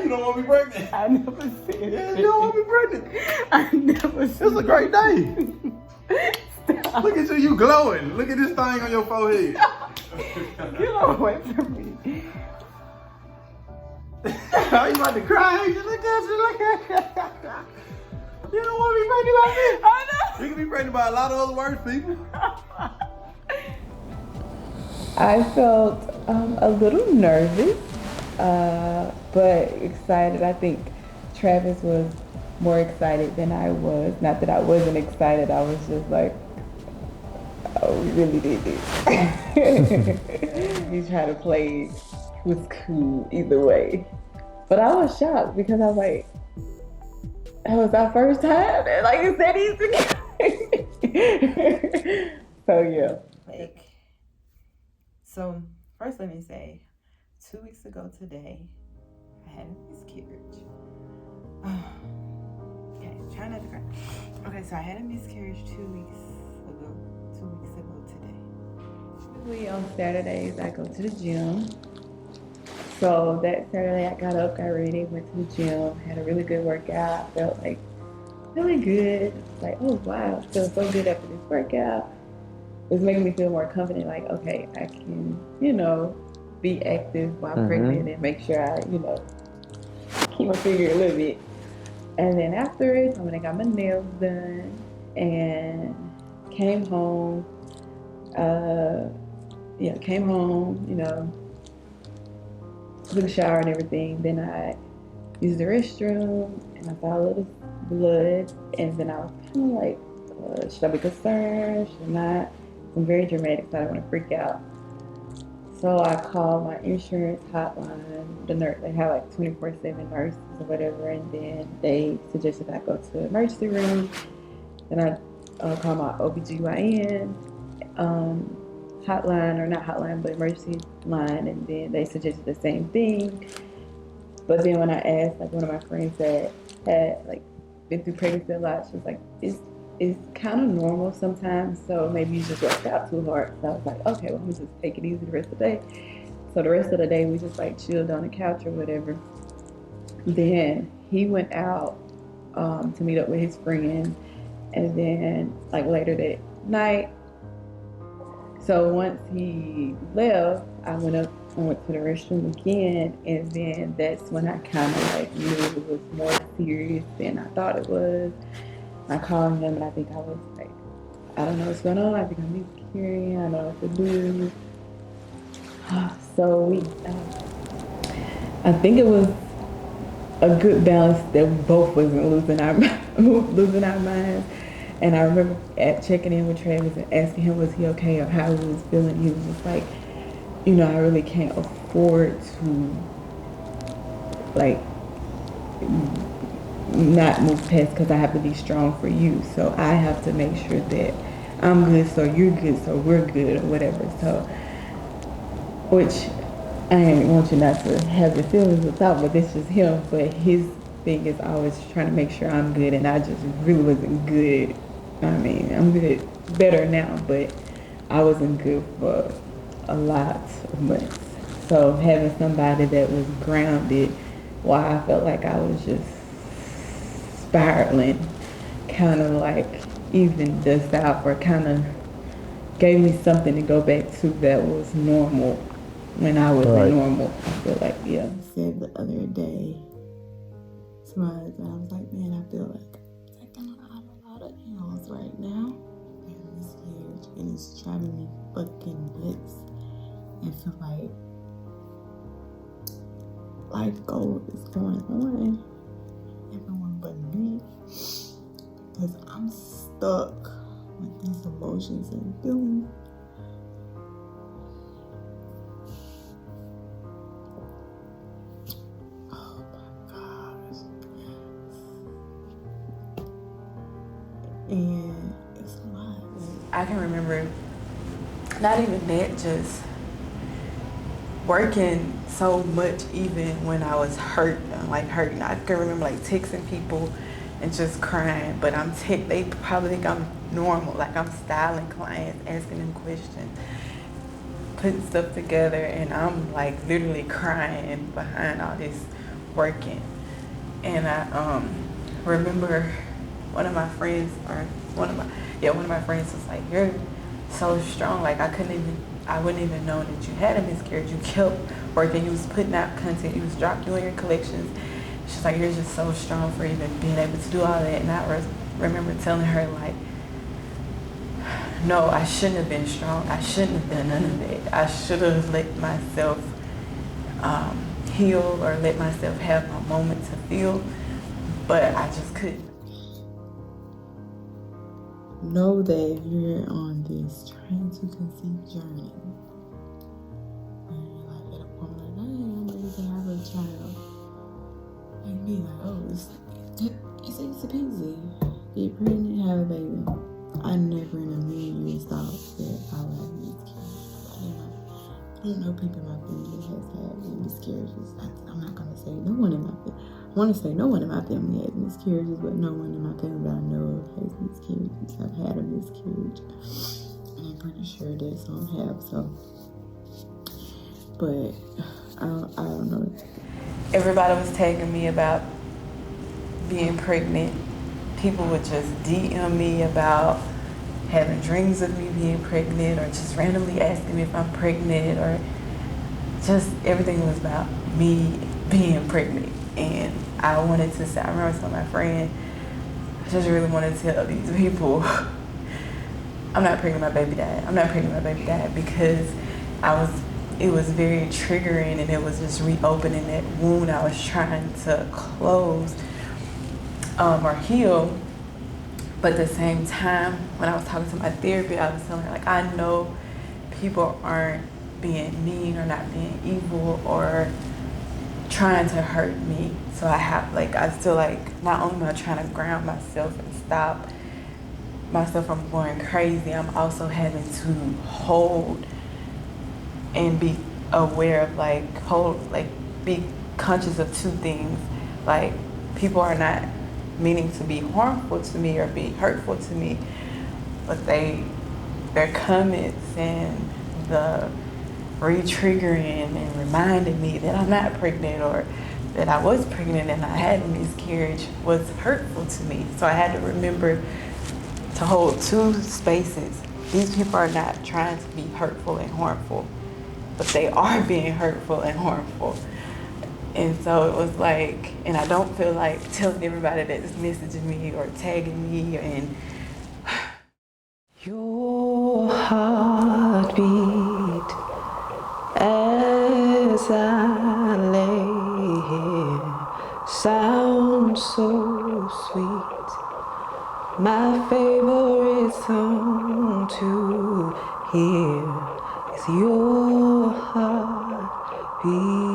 You don't want to be pregnant? I never said Yeah, it. you don't want to be pregnant. I never said It's a great day. Stop. Look at you glowing. Look at this thing on your forehead. Get away from me. Are you about to cry? Look at you. Look at you. You don't want to be pregnant like this. I know. You can be pregnant by a lot of other worse people. I felt a little nervous, but excited. I think Travis was more excited than I was. Not that I wasn't excited, I was just like, oh, we really did this. He tried to play, it was cool either way. But I was shocked because I was like, that was our first time, and like it's that easy. So yeah. So first let me say, 2 weeks ago today, I had a miscarriage. Okay, try not to cry. Okay, so I had a miscarriage 2 weeks ago. 2 weeks ago today. Typically on Saturdays I go to the gym. So that Saturday I got up, got ready, went to the gym, had a really good workout. Felt like really good. Like, oh wow, I feel so good after this workout. It's making me feel more confident, like, okay, I can, be active while pregnant and make sure I, keep my figure a little bit. And then after it, I went and got my nails done and came home. Took a shower and everything. Then I used the restroom and I saw a little blood. And then I was kind of like, should I be concerned? Should I not? I'm very dramatic, so I don't want to freak out. So I called my insurance hotline. The nurse, they have like 24/7 nurses or whatever, and then they suggested I go to the emergency room. Then I called my OBGYN hotline, or not hotline, but emergency line, and then they suggested the same thing. But then when I asked, like one of my friends that had like been through pregnancy a lot, she was like, it's kind of normal sometimes, so maybe you just worked out too hard. So I was like, okay, well, I'm just take it easy the rest of the day. So the rest of the day, we just like chilled on the couch or whatever. Then he went out to meet up with his friend, and then like later that night. So once he left, I went up and went to the restroom again, and then that's when I kind of like knew it was more serious than I thought it was. I called him and I think I was like, I don't know what's going on. I think I'm miscarrying. I don't know what to do. So I think it was a good balance that we both wasn't losing our minds. And I remember checking in with Travis and asking him, was he okay or how he was feeling. He was just like, I really can't afford to like not move past, because I have to be strong for you. So I have to make sure that I'm good, so you're good, so we're good, or whatever. So, which I ain't want you not to have your feelings without, but this is him. But his thing is always trying to make sure I'm good, and I just really wasn't good. I mean, I'm good, better now, but I wasn't good for a lot of months. So having somebody that was grounded while I felt like I was just spiraling, kind of like evened us out, or kind of gave me something to go back to that was normal when I wasn't normal. I feel like, yeah. I said the other day to my husband, I was like, man, I feel like I'm on a lot of hills right now. And this huge, and it's driving me fucking nuts. I feel like life goal is going on. Everyone but me, because I'm stuck with these emotions and feelings. Oh my gosh. And it's a lot. I can remember not even that, just working so much even when I was hurting. I can remember like texting people and just crying. But they probably think I'm normal, like I'm styling clients, asking them questions, putting stuff together, and I'm like literally crying behind all this working. And I remember one of my friends was like, "You're so strong. Like I wouldn't even know that you had a miscarriage. You kept working. You was putting out content. You was doing your collections." She's like, "You're just so strong for even being able to do all that." And I remember telling her like, "No, I shouldn't have been strong. I shouldn't have done none of it. I should have let myself heal or let myself have my moment to feel, but I just couldn't." Know that if you're on this trying to conceive journey, and you're like at a point like, I'm ready to have a child, and be like, oh, it's easy peasy. Get pregnant, have a baby. I never in a million years thought that I would have miscarriages. I don't know people in my family that has had miscarriages. I'm not gonna say no one in my family. I want to say no one in my family has miscarriages, but no one in my family that I know of has miscarriages. I've had a miscarriage, and I'm pretty sure that some have. So, but I don't know. Everybody was tagging me about being pregnant. People would just DM me about having dreams of me being pregnant, or just randomly asking me if I'm pregnant, or just everything was about me being pregnant. And I wanted to say, I remember telling my friend, I just really wanted to tell these people, I'm not pregnant, my baby died. I'm not pregnant, my baby died, because it was very triggering, and it was just reopening that wound I was trying to close or heal. But at the same time, when I was talking to my therapist, I was telling her, like, I know people aren't being mean or not being evil or trying to hurt me. So I feel like not only am I trying to ground myself and stop myself from going crazy, I'm also having to hold and be aware of be conscious of two things. Like, people are not meaning to be harmful to me or be hurtful to me, but their comments and the re-triggering and reminding me that I'm not pregnant, or that I was pregnant and I had a miscarriage, was hurtful to me. So I had to remember to hold two spaces. These people are not trying to be hurtful and harmful, but they are being hurtful and harmful. And so it was like, and I don't feel like telling everybody that's messaging me or tagging me. And your heartbeat as I lay here sounds so sweet. My favorite song to hear is your heartbeat.